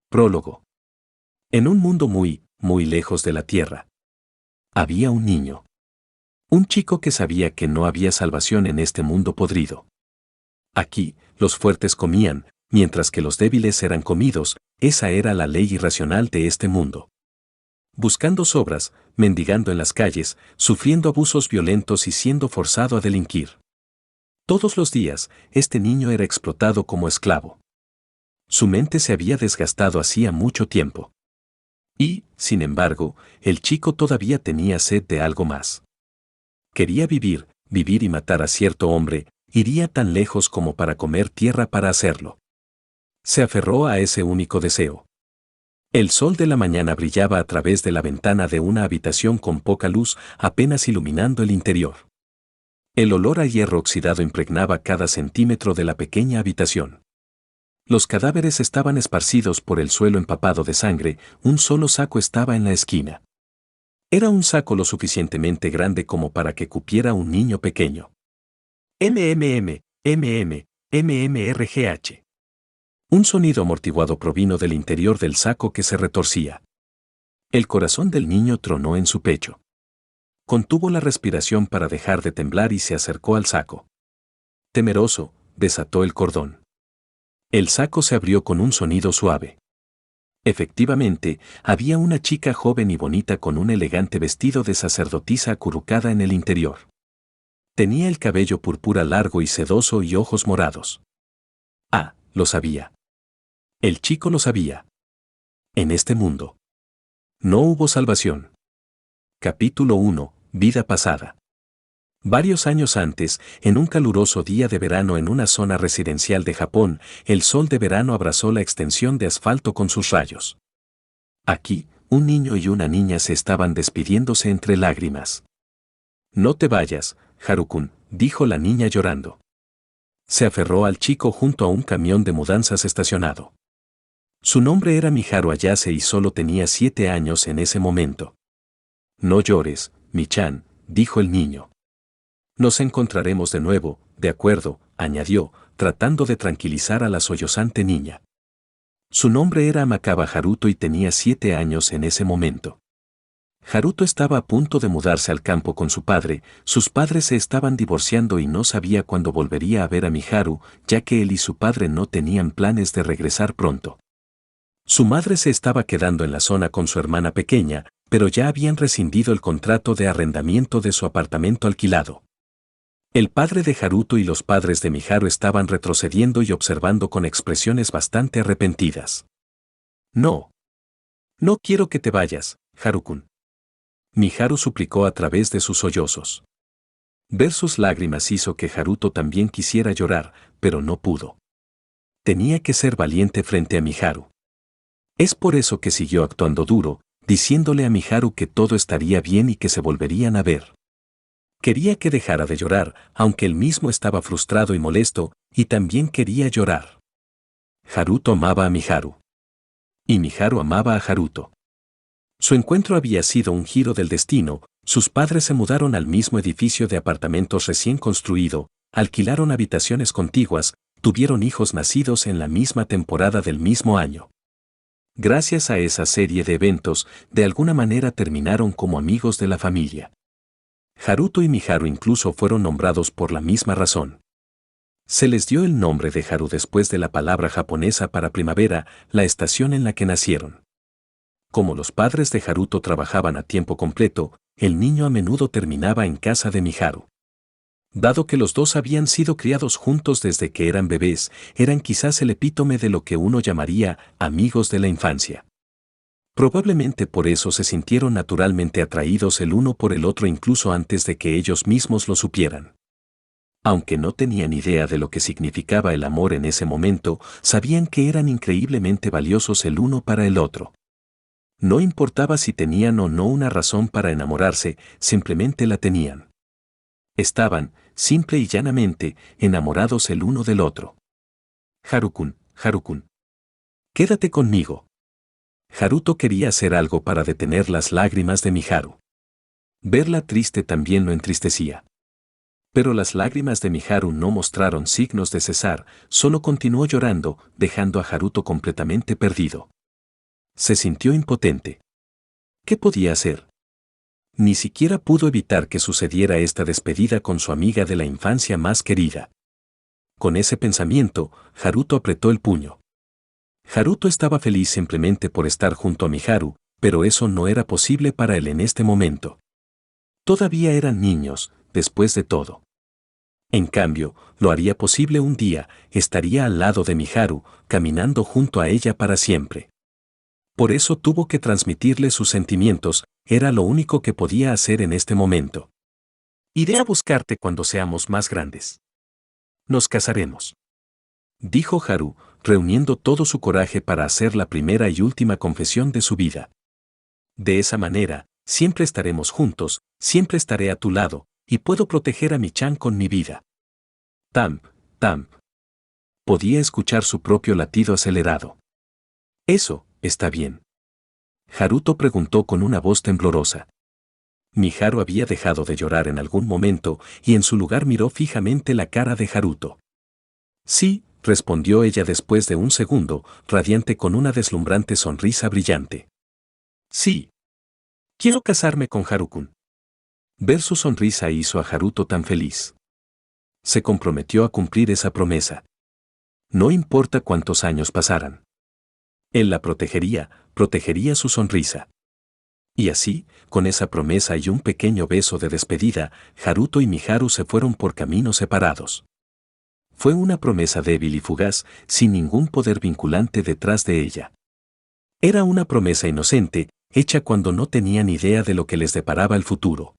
Prólogo. En un mundo muy, muy lejos de la Tierra, había un niño. Un chico que sabía que no había salvación en este mundo podrido. Aquí, los fuertes comían, mientras que los débiles eran comidos. Esa era la ley irracional de este mundo. Buscando sobras, mendigando en las calles, sufriendo abusos violentos y siendo forzado a delinquir. Todos los días, este niño era explotado como esclavo. Su mente se había desgastado hacía mucho tiempo. Y, sin embargo, el chico todavía tenía sed de algo más. Quería vivir, vivir y matar a cierto hombre. Iría tan lejos como para comer tierra para hacerlo. Se aferró a ese único deseo. El sol de la mañana brillaba a través de la ventana de una habitación con poca luz, apenas iluminando el interior. El olor a hierro oxidado impregnaba cada centímetro de la pequeña habitación. Los cadáveres estaban esparcidos por el suelo empapado de sangre. Un solo saco estaba en la esquina. Era un saco lo suficientemente grande como para que cupiera un niño pequeño. MMRGH. Un sonido amortiguado provino del interior del saco que se retorcía. El corazón del niño tronó en su pecho. Contuvo la respiración para dejar de temblar y se acercó al saco. Temeroso, desató el cordón. El saco se abrió con un sonido suave. Efectivamente, había una chica joven y bonita con un elegante vestido de sacerdotisa acurrucada en el interior. Tenía el cabello púrpura largo y sedoso y ojos morados. Ah, lo sabía. El chico lo sabía. En este mundo no hubo salvación. Capítulo 1. Vida pasada. Varios años antes, en un caluroso día de verano en una zona residencial de Japón, el sol de verano abrazó la extensión de asfalto con sus rayos. Aquí, un niño y una niña se estaban despidiéndose entre lágrimas. No te vayas, Haru-kun, dijo la niña llorando. Se aferró al chico junto a un camión de mudanzas estacionado. Su nombre era Miharu Ayase y solo tenía 7 años en ese momento. No llores, Mi-chan, dijo el niño. Nos encontraremos de nuevo, de acuerdo, añadió, tratando de tranquilizar a la sollozante niña. Su nombre era Amakawa Haruto y tenía 7 años en ese momento. Haruto estaba a punto de mudarse al campo con su padre. Sus padres se estaban divorciando y no sabía cuándo volvería a ver a Miharu, ya que él y su padre no tenían planes de regresar pronto. Su madre se estaba quedando en la zona con su hermana pequeña, pero ya habían rescindido el contrato de arrendamiento de su apartamento alquilado. El padre de Haruto y los padres de Miharu estaban retrocediendo y observando con expresiones bastante arrepentidas. No. No quiero que te vayas, Haru-kun. Miharu suplicó a través de sus sollozos. Ver sus lágrimas hizo que Haruto también quisiera llorar, pero no pudo. Tenía que ser valiente frente a Miharu. Es por eso que siguió actuando duro, diciéndole a Miharu que todo estaría bien y que se volverían a ver. Quería que dejara de llorar, aunque él mismo estaba frustrado y molesto, y también quería llorar. Haruto amaba a Miharu. Y Miharu amaba a Haruto. Su encuentro había sido un giro del destino. Sus padres se mudaron al mismo edificio de apartamentos recién construido, alquilaron habitaciones contiguas, tuvieron hijos nacidos en la misma temporada del mismo año. Gracias a esa serie de eventos, de alguna manera terminaron como amigos de la familia. Haruto y Miharu incluso fueron nombrados por la misma razón. Se les dio el nombre de Haru después de la palabra japonesa para primavera, la estación en la que nacieron. Como los padres de Haruto trabajaban a tiempo completo, el niño a menudo terminaba en casa de Miharu. Dado que los dos habían sido criados juntos desde que eran bebés, eran quizás el epítome de lo que uno llamaría amigos de la infancia. Probablemente por eso se sintieron naturalmente atraídos el uno por el otro incluso antes de que ellos mismos lo supieran. Aunque no tenían idea de lo que significaba el amor en ese momento, sabían que eran increíblemente valiosos el uno para el otro. No importaba si tenían o no una razón para enamorarse, simplemente la tenían. Estaban, simple y llanamente, enamorados el uno del otro. Haru-kun, Haru-kun. Quédate conmigo. Haruto quería hacer algo para detener las lágrimas de Miharu. Verla triste también lo entristecía. Pero las lágrimas de Miharu no mostraron signos de cesar, solo continuó llorando, dejando a Haruto completamente perdido. Se sintió impotente. ¿Qué podía hacer? Ni siquiera pudo evitar que sucediera esta despedida con su amiga de la infancia más querida. Con ese pensamiento, Haruto apretó el puño. Haruto estaba feliz simplemente por estar junto a Miharu, pero eso no era posible para él en este momento. Todavía eran niños, después de todo. En cambio, lo haría posible un día, estaría al lado de Miharu, caminando junto a ella para siempre. Por eso tuvo que transmitirle sus sentimientos, era lo único que podía hacer en este momento. Iré a buscarte cuando seamos más grandes. Nos casaremos. Dijo Haru, reuniendo todo su coraje para hacer la primera y última confesión de su vida. De esa manera, siempre estaremos juntos, siempre estaré a tu lado, y puedo proteger a Michan con mi vida. Tamp, tamp. Podía escuchar su propio latido acelerado. Eso, está bien. Haruto preguntó con una voz temblorosa. Miharu había dejado de llorar en algún momento y en su lugar miró fijamente la cara de Haruto. Sí, respondió ella después de un segundo, radiante con una deslumbrante sonrisa brillante. Sí. Quiero casarme con Haru-kun. Ver su sonrisa hizo a Haruto tan feliz. Se comprometió a cumplir esa promesa. No importa cuántos años pasaran. Él la protegería su sonrisa. Y así, con esa promesa y un pequeño beso de despedida, Haruto y Miharu se fueron por caminos separados. Fue una promesa débil y fugaz, sin ningún poder vinculante detrás de ella. Era una promesa inocente, hecha cuando no tenían idea de lo que les deparaba el futuro.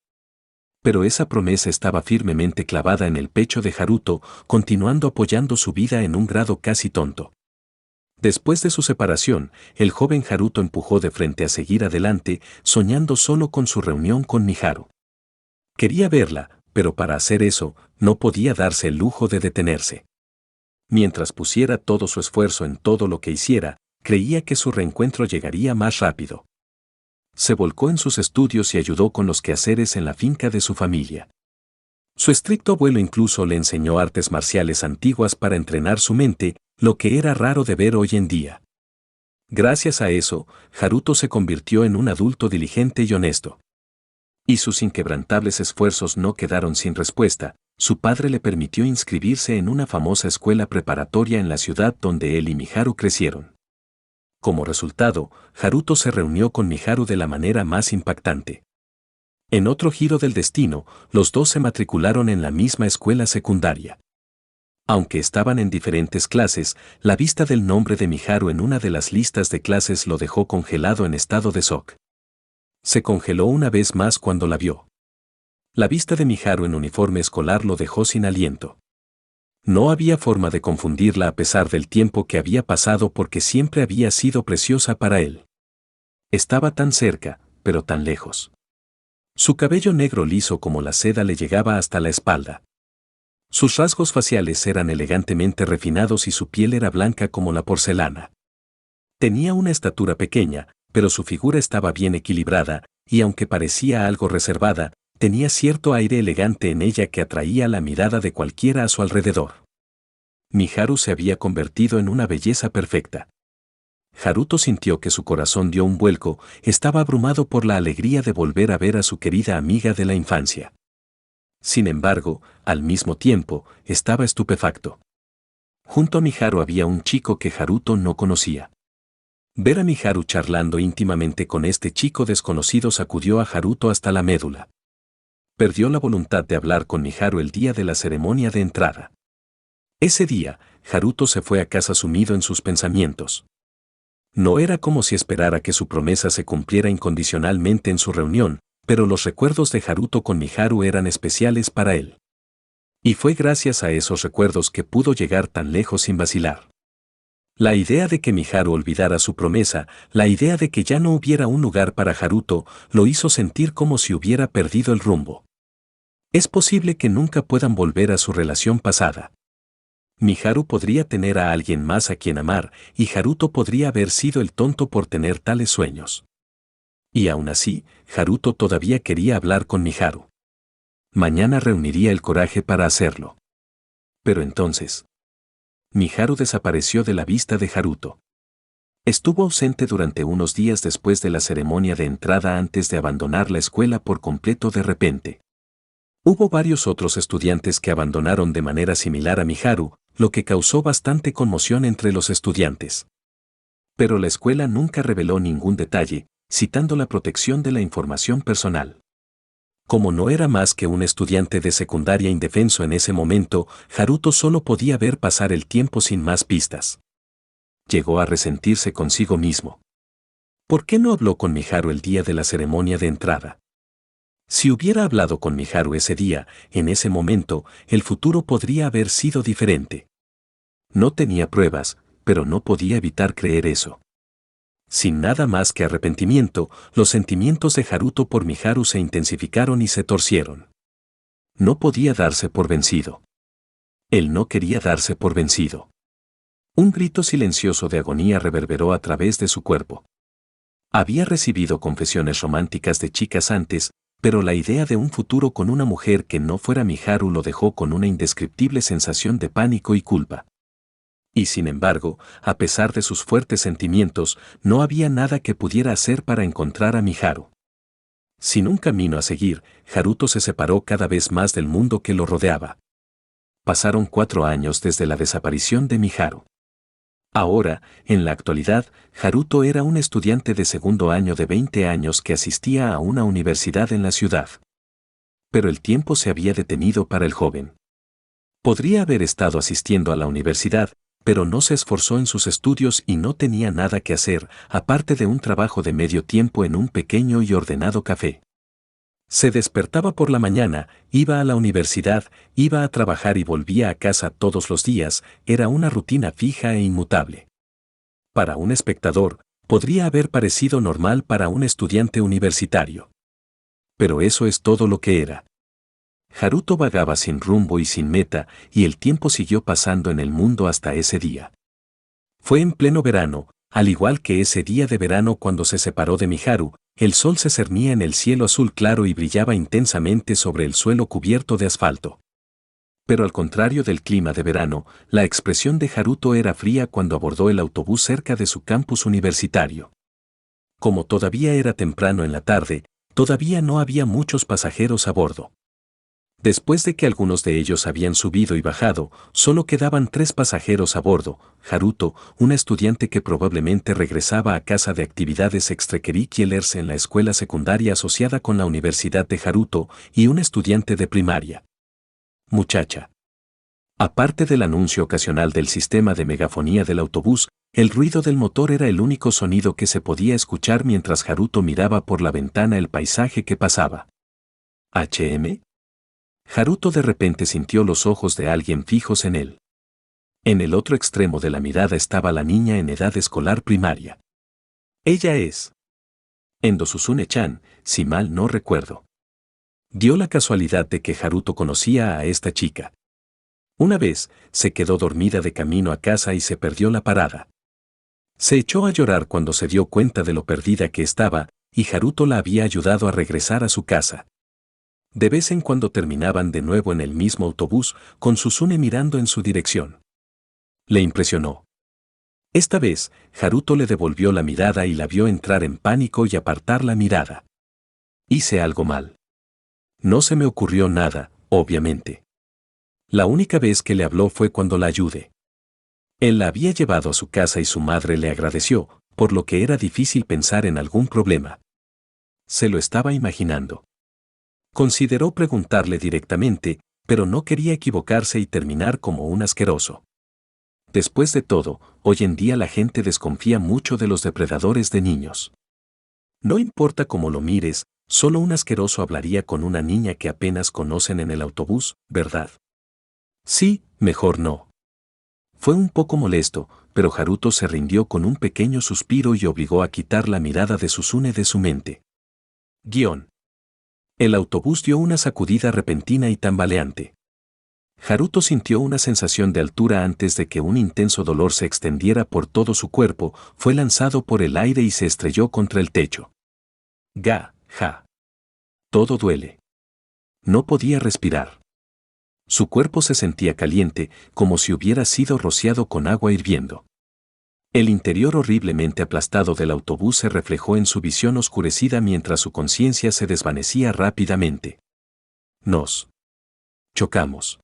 Pero esa promesa estaba firmemente clavada en el pecho de Haruto, continuando apoyando su vida en un grado casi tonto. Después de su separación, el joven Haruto empujó de frente a seguir adelante, soñando solo con su reunión con Miharu. Quería verla, pero para hacer eso, no podía darse el lujo de detenerse. Mientras pusiera todo su esfuerzo en todo lo que hiciera, creía que su reencuentro llegaría más rápido. Se volcó en sus estudios y ayudó con los quehaceres en la finca de su familia. Su estricto abuelo incluso le enseñó artes marciales antiguas para entrenar su mente, lo que era raro de ver hoy en día. Gracias a eso, Haruto se convirtió en un adulto diligente y honesto. Y sus inquebrantables esfuerzos no quedaron sin respuesta, su padre le permitió inscribirse en una famosa escuela preparatoria en la ciudad donde él y Miharu crecieron. Como resultado, Haruto se reunió con Miharu de la manera más impactante. En otro giro del destino, los dos se matricularon en la misma escuela secundaria. Aunque estaban en diferentes clases, la vista del nombre de Miharu en una de las listas de clases lo dejó congelado en estado de shock. Se congeló una vez más cuando la vio. La vista de Miharu en uniforme escolar lo dejó sin aliento. No había forma de confundirla a pesar del tiempo que había pasado porque siempre había sido preciosa para él. Estaba tan cerca, pero tan lejos. Su cabello negro liso como la seda le llegaba hasta la espalda. Sus rasgos faciales eran elegantemente refinados y su piel era blanca como la porcelana. Tenía una estatura pequeña, pero su figura estaba bien equilibrada, y aunque parecía algo reservada, tenía cierto aire elegante en ella que atraía la mirada de cualquiera a su alrededor. Miharu se había convertido en una belleza perfecta. Haruto sintió que su corazón dio un vuelco, estaba abrumado por la alegría de volver a ver a su querida amiga de la infancia. Sin embargo, al mismo tiempo, estaba estupefacto. Junto a Miharu había un chico que Haruto no conocía. Ver a Miharu charlando íntimamente con este chico desconocido sacudió a Haruto hasta la médula. Perdió la voluntad de hablar con Miharu el día de la ceremonia de entrada. Ese día, Haruto se fue a casa sumido en sus pensamientos. No era como si esperara que su promesa se cumpliera incondicionalmente en su reunión, pero los recuerdos de Haruto con Miharu eran especiales para él. Y fue gracias a esos recuerdos que pudo llegar tan lejos sin vacilar. La idea de que Miharu olvidara su promesa, la idea de que ya no hubiera un lugar para Haruto, lo hizo sentir como si hubiera perdido el rumbo. Es posible que nunca puedan volver a su relación pasada. Miharu podría tener a alguien más a quien amar, y Haruto podría haber sido el tonto por tener tales sueños. Y aún así, Haruto todavía quería hablar con Miharu. Mañana reuniría el coraje para hacerlo. Pero entonces, Miharu desapareció de la vista de Haruto. Estuvo ausente durante unos días después de la ceremonia de entrada antes de abandonar la escuela por completo de repente. Hubo varios otros estudiantes que abandonaron de manera similar a Miharu, lo que causó bastante conmoción entre los estudiantes. Pero la escuela nunca reveló ningún detalle, citando la protección de la información personal. Como no era más que un estudiante de secundaria indefenso en ese momento, Haruto solo podía ver pasar el tiempo sin más pistas. Llegó a resentirse consigo mismo. ¿Por qué no habló con Miharu el día de la ceremonia de entrada? Si hubiera hablado con Miharu ese día, en ese momento, el futuro podría haber sido diferente. No tenía pruebas, pero no podía evitar creer eso. Sin nada más que arrepentimiento, los sentimientos de Haruto por Miharu se intensificaron y se torcieron. No podía darse por vencido. Él no quería darse por vencido. Un grito silencioso de agonía reverberó a través de su cuerpo. Había recibido confesiones románticas de chicas antes, pero la idea de un futuro con una mujer que no fuera Miharu lo dejó con una indescriptible sensación de pánico y culpa. Y sin embargo, a pesar de sus fuertes sentimientos, no había nada que pudiera hacer para encontrar a Miharu. Sin un camino a seguir, Haruto se separó cada vez más del mundo que lo rodeaba. Pasaron 4 años desde la desaparición de Miharu. Ahora, en la actualidad, Haruto era un estudiante de segundo año de 20 años que asistía a una universidad en la ciudad. Pero el tiempo se había detenido para el joven. Podría haber estado asistiendo a la universidad, pero no se esforzó en sus estudios y no tenía nada que hacer, aparte de un trabajo de medio tiempo en un pequeño y ordenado café. Se despertaba por la mañana, iba a la universidad, iba a trabajar y volvía a casa todos los días, era una rutina fija e inmutable. Para un espectador, podría haber parecido normal para un estudiante universitario. Pero eso es todo lo que era. Haruto vagaba sin rumbo y sin meta, y el tiempo siguió pasando en el mundo hasta ese día. Fue en pleno verano, al igual que ese día de verano cuando se separó de Miharu, el sol se cernía en el cielo azul claro y brillaba intensamente sobre el suelo cubierto de asfalto. Pero al contrario del clima de verano, la expresión de Haruto era fría cuando abordó el autobús cerca de su campus universitario. Como todavía era temprano en la tarde, todavía no había muchos pasajeros a bordo. Después de que algunos de ellos habían subido y bajado, solo quedaban 3 pasajeros a bordo: Haruto, un estudiante que probablemente regresaba a casa de actividades extracurriculares en la escuela secundaria asociada con la Universidad de Haruto, y un estudiante de primaria. Muchacha. Aparte del anuncio ocasional del sistema de megafonía del autobús, el ruido del motor era el único sonido que se podía escuchar mientras Haruto miraba por la ventana el paisaje que pasaba. ¿HM? Haruto de repente sintió los ojos de alguien fijos en él. En el otro extremo de la mirada estaba la niña en edad escolar primaria. Ella es Endo Susune-chan, si mal no recuerdo. Dio la casualidad de que Haruto conocía a esta chica. Una vez, se quedó dormida de camino a casa y se perdió la parada. Se echó a llorar cuando se dio cuenta de lo perdida que estaba, y Haruto la había ayudado a regresar a su casa. De vez en cuando terminaban de nuevo en el mismo autobús, con Susune mirando en su dirección. Le impresionó. Esta vez, Haruto le devolvió la mirada y la vio entrar en pánico y apartar la mirada. Hice algo mal. No se me ocurrió nada, obviamente. La única vez que le habló fue cuando la ayudé. Él la había llevado a su casa y su madre le agradeció, por lo que era difícil pensar en algún problema. Se lo estaba imaginando. Consideró preguntarle directamente, pero no quería equivocarse y terminar como un asqueroso. Después de todo, hoy en día la gente desconfía mucho de los depredadores de niños. No importa cómo lo mires, solo un asqueroso hablaría con una niña que apenas conocen en el autobús, ¿verdad? Sí, mejor no. Fue un poco molesto, pero Haruto se rindió con un pequeño suspiro y obligó a quitar la mirada de Susune de su mente. Guión. El autobús dio una sacudida repentina y tambaleante. Haruto sintió una sensación de altura antes de que un intenso dolor se extendiera por todo su cuerpo, fue lanzado por el aire y se estrelló contra el techo. Ja. Todo duele. No podía respirar. Su cuerpo se sentía caliente, como si hubiera sido rociado con agua hirviendo. El interior horriblemente aplastado del autobús se reflejó en su visión oscurecida mientras su conciencia se desvanecía rápidamente. Nos chocamos.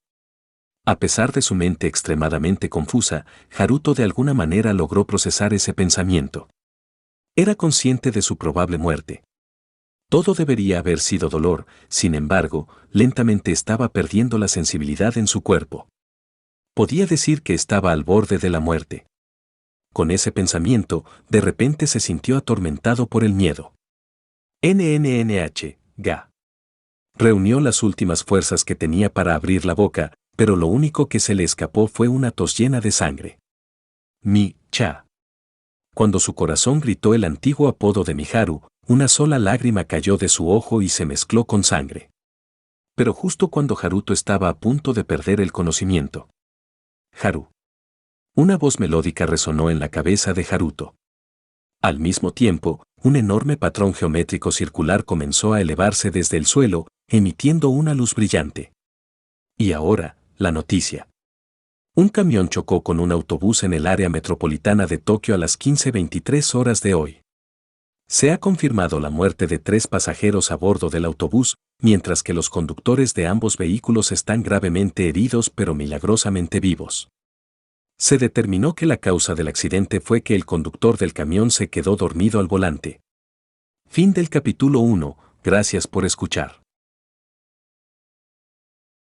A pesar de su mente extremadamente confusa, Haruto de alguna manera logró procesar ese pensamiento. Era consciente de su probable muerte. Todo debería haber sido dolor, sin embargo, lentamente estaba perdiendo la sensibilidad en su cuerpo. Podía decir que estaba al borde de la muerte. Con ese pensamiento, de repente se sintió atormentado por el miedo. NNNH, reunió las últimas fuerzas que tenía para abrir la boca, pero lo único que se le escapó fue una tos llena de sangre. Mi-cha. Cuando su corazón gritó el antiguo apodo de Miharu, una sola lágrima cayó de su ojo y se mezcló con sangre. Pero justo cuando Haruto estaba a punto de perder el conocimiento. Haru. Una voz melódica resonó en la cabeza de Haruto. Al mismo tiempo, un enorme patrón geométrico circular comenzó a elevarse desde el suelo, emitiendo una luz brillante. Y ahora, la noticia. Un camión chocó con un autobús en el área metropolitana de Tokio a las 15:23 horas de hoy. Se ha confirmado la muerte de 3 pasajeros a bordo del autobús, mientras que los conductores de ambos vehículos están gravemente heridos pero milagrosamente vivos. Se determinó que la causa del accidente fue que el conductor del camión se quedó dormido al volante. Fin del capítulo 1. Gracias por escuchar.